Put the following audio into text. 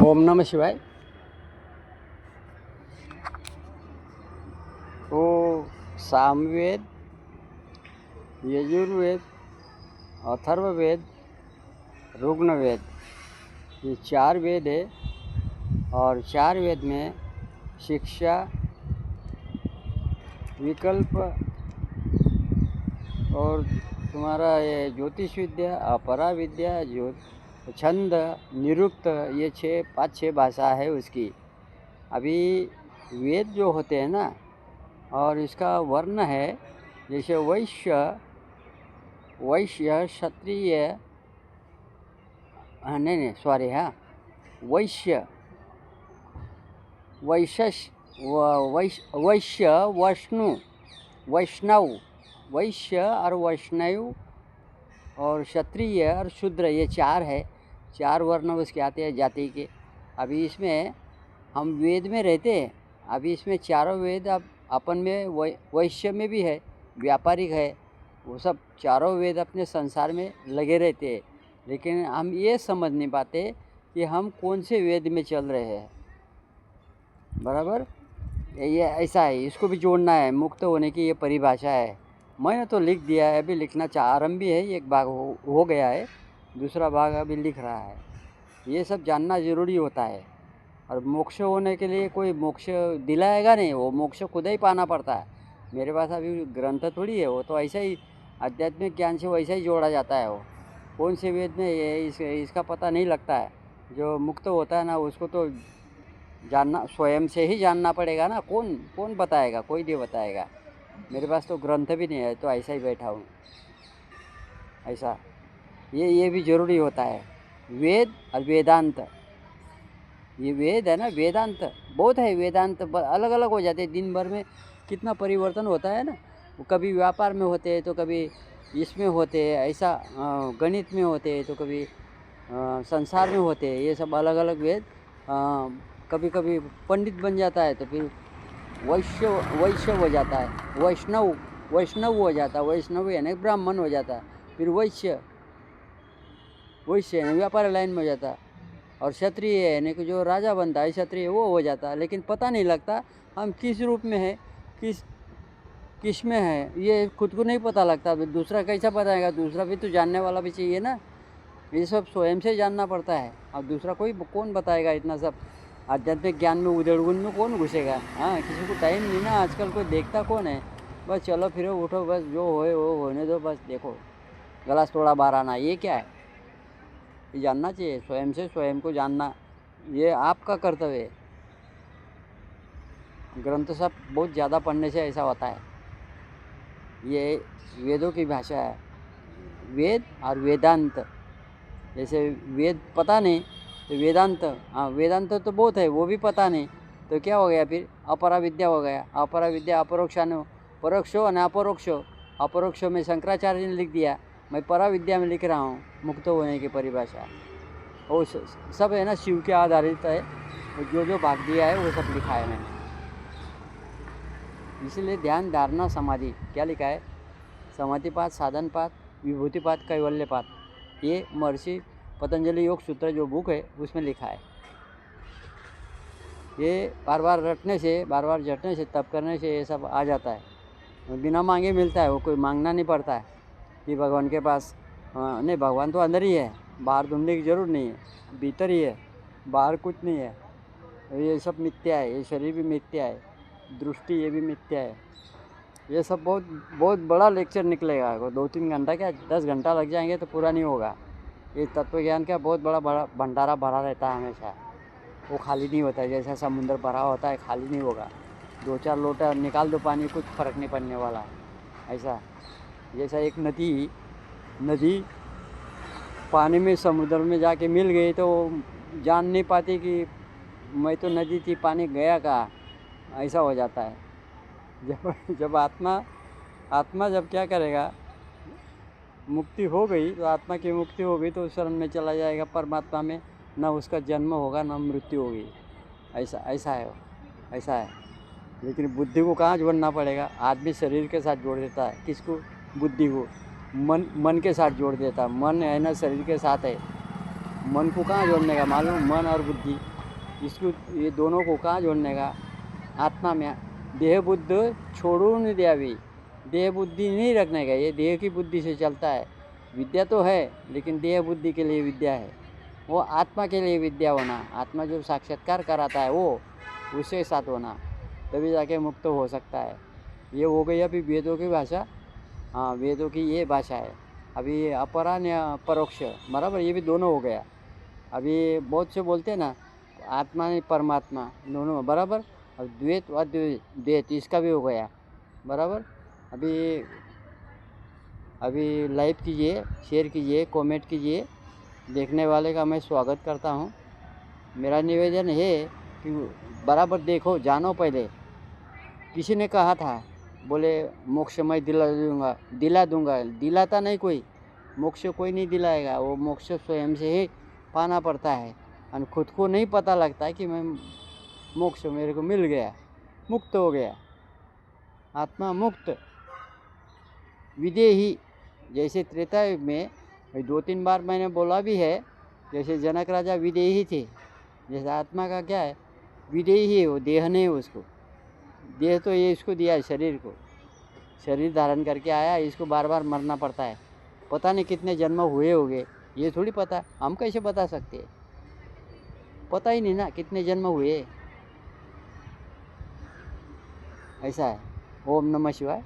ओम नमः शिवाय। तो सामवेद, यजुर्वेद, अथर्ववेद, ऋग्वेद, ये 4 वेद है। और 4 वेद में शिक्षा, विकल्प और तुम्हारा ये ज्योतिष विद्या, अपरा विद्या, छंद, निरुक्त, ये 5-6 भाषा है उसकी। अभी वेद जो होते हैं ना, और इसका वर्ण है जैसे वैश्य, क्षत्रिय, नहीं सॉरी, वैश्य, वैष्णव, वैश्य और वैष्णव और क्षत्रिय और शूद्र, ये 4 है। 4 वर्ण उसके आते हैं जाति के। अभी इसमें हम वेद में रहते हैं। अभी इसमें चारों वेद अब अपन में वैश्य में भी है, व्यापारिक है, वो सब चारों वेद अपने संसार में लगे रहते हैं। लेकिन हम ये समझ नहीं पाते कि हम कौन से वेद में चल रहे हैं। बराबर, ये ऐसा है, इसको भी जोड़ना है। मुक्त होने की ये परिभाषा है। मैंने तो लिख दिया है, अभी लिखना आरंभ भी है। एक भाग हो गया है, दूसरा भाग अभी लिख रहा है। ये सब जानना ज़रूरी होता है। और मोक्ष होने के लिए कोई मोक्ष दिलाएगा नहीं, वो मोक्ष खुद ही पाना पड़ता है। मेरे पास अभी ग्रंथ थोड़ी है, वो तो ऐसा ही आध्यात्मिक ज्ञान से वैसा ही जोड़ा जाता है। वो कौन से वेद में ये इसका पता नहीं लगता है। जो मुक्त होता है ना, उसको तो जानना स्वयं से ही जानना पड़ेगा ना। कौन बताएगा? कोई नहीं बताएगा। मेरे पास तो ग्रंथ भी नहीं है, तो ऐसा ही बैठा हूँ। ऐसा ये भी ज़रूरी होता है। वेद और वेदांत, ये वेद है ना, वेदांत बहुत है। वेदांत अलग अलग हो जाते हैं। दिन भर में कितना परिवर्तन होता है ना। वो कभी व्यापार में होते हैं, तो कभी इसमें होते हैं, ऐसा गणित में होते हैं, तो कभी संसार में होते हैं। ये सब अलग अलग वेद। कभी कभी पंडित बन जाता है, तो फिर वैश्य हो जाता है, वैष्णव हो जाता है। वैष्णव यानी ब्राह्मण हो जाता है। फिर वैश्य यानी व्यापार लाइन में हो जाता है। और क्षत्रिय यानी कि जो राजा बनता है, क्षत्रिय वो हो जाता है। लेकिन पता नहीं लगता हम किस रूप में है, किस में है, ये खुद को नहीं पता लगता। दूसरा कैसा बताएगा? दूसरा भी तो जानने वाला भी चाहिए ना। ये सब स्वयं से जानना पड़ता है। अब दूसरा कौन बताएगा? इतना सब आध्यात्मिक ज्ञान में उधेड़गुन में कौन घुसेगा? किसी को टाइम नहीं ना। आजकल कोई देखता कौन है? बस चलो फिरो उठो, बस जो होए वो होने दो, बस देखो गलास थोड़ा बाहर आना, ये क्या है? ये जानना चाहिए, स्वयं से स्वयं को जानना, ये आपका कर्तव्य है। ग्रंथ सब बहुत ज़्यादा पढ़ने से ऐसा होता है। ये वेदों की भाषा है, वेद और वेदांत। जैसे वेद पता नहीं तो वेदांत, वेदांत तो बहुत है, वो भी पता नहीं तो क्या हो गया? फिर अपरा विद्या हो गया। अपरा विद्या अपरोक्षानो परोक्षो और अपरोक्षो। अपरोक्षो में शंकराचार्य ने लिख दिया, मैं परा विद्या में लिख रहा हूँ मुक्त होने की परिभाषा। वो सब है ना, शिव के आधारित है। जो भाग दिया है वो सब लिखा है मैंने। इसलिए ध्यान, धारणा, समाधि क्या लिखा है? समाधिपात, साधनपात, विभूतिपात, कैवल्यपात, ये महर्षि पतंजलि योग सूत्र जो बुक है उसमें लिखा है। ये बार बार रटने से, बार बार जटने से, तप करने से ये सब आ जाता है। बिना मांगे मिलता है, वो कोई मांगना नहीं पड़ता है कि भगवान के पास। नहीं, भगवान तो अंदर ही है, बाहर ढूंढने की ज़रूरत नहीं है, भीतर ही है, बाहर कुछ नहीं है। ये सब मिथ्या है, ये शरीर भी मिथ्या है, दृष्टि ये भी मिथ्या है। ये सब बहुत बहुत बड़ा लेक्चर निकलेगा। 2-3 घंटा क्या, 10 घंटा लग जाएंगे तो पूरा नहीं होगा। ये तत्व ज्ञान का बहुत बड़ा भंडारा भरा रहता है हमेशा, वो खाली नहीं होता है। जैसा समुद्र भरा होता है, खाली नहीं होगा। 2-4 लोटा निकाल दो पानी, कुछ फ़र्क नहीं पड़ने वाला है। ऐसा जैसा एक नदी पानी में, समुद्र में जाके मिल गई तो जान नहीं पाती कि मैं तो नदी थी, पानी गया कहाँ, ऐसा हो जाता है। जब आत्मा जब क्या करेगा, मुक्ति हो गई, तो आत्मा की मुक्ति हो गई तो उस शरण में चला जाएगा परमात्मा में। ना उसका जन्म होगा, ना मृत्यु होगी। ऐसा है। लेकिन बुद्धि को कहाँ जोड़ना पड़ेगा? आदमी शरीर के साथ जोड़ देता है। किसको? बुद्धि को। मन के साथ जोड़ देता है। मन है ना, शरीर के साथ है। मन को कहाँ जोड़ने का? मालूम, मन और बुद्धि इसको ये दोनों को कहाँ जोड़ने का? आत्मा में। देह बुद्ध छोड़ून द्यावी, देह बुद्धि नहीं रखने का, ये देह की बुद्धि से चलता है। विद्या तो है लेकिन देह बुद्धि के लिए विद्या है, वो आत्मा के लिए विद्या होना, आत्मा जो साक्षात्कार कराता है वो उसके साथ होना, तभी जाके मुक्त हो सकता है। ये हो गई अभी वेदों की भाषा। हाँ, वेदों की ये भाषा है। अभी अपरान या परोक्ष, बराबर, ये भी दोनों हो गया। अभी बहुत से बोलते हैं ना आत्मा नहीं परमात्मा, दोनों बराबर। अब द्वैत अद्वैत इसका भी हो गया, बराबर। अभी अभी लाइक कीजिए, शेयर कीजिए, कमेंट कीजिए। देखने वाले का मैं स्वागत करता हूँ। मेरा निवेदन है कि बराबर देखो, जानो। पहले किसी ने कहा था, बोले मोक्ष मैं दिला दूंगा। दिलाता नहीं कोई, मोक्ष कोई नहीं दिलाएगा, वो मोक्ष स्वयं से ही पाना पड़ता है। और खुद को नहीं पता लगता है कि मैं मोक्ष मेरे को मिल गया, मुक्त हो गया, आत्मा मुक्त विदेही। जैसे त्रेता युग में 2-3 बार मैंने बोला भी है, जैसे जनक राजा विदेही थे, जैसे आत्मा का क्या है, विदेही है वो, देह नहीं है उसको। देह तो ये इसको दिया है, शरीर को, शरीर धारण करके आया, इसको बार बार मरना पड़ता है। पता नहीं कितने जन्म हुए होंगे, ये थोड़ी पता, हम कैसे बता सकते हैं? पता ही नहीं ना कितने जन्म हुए। ऐसा है। ओम नमः शिवाय।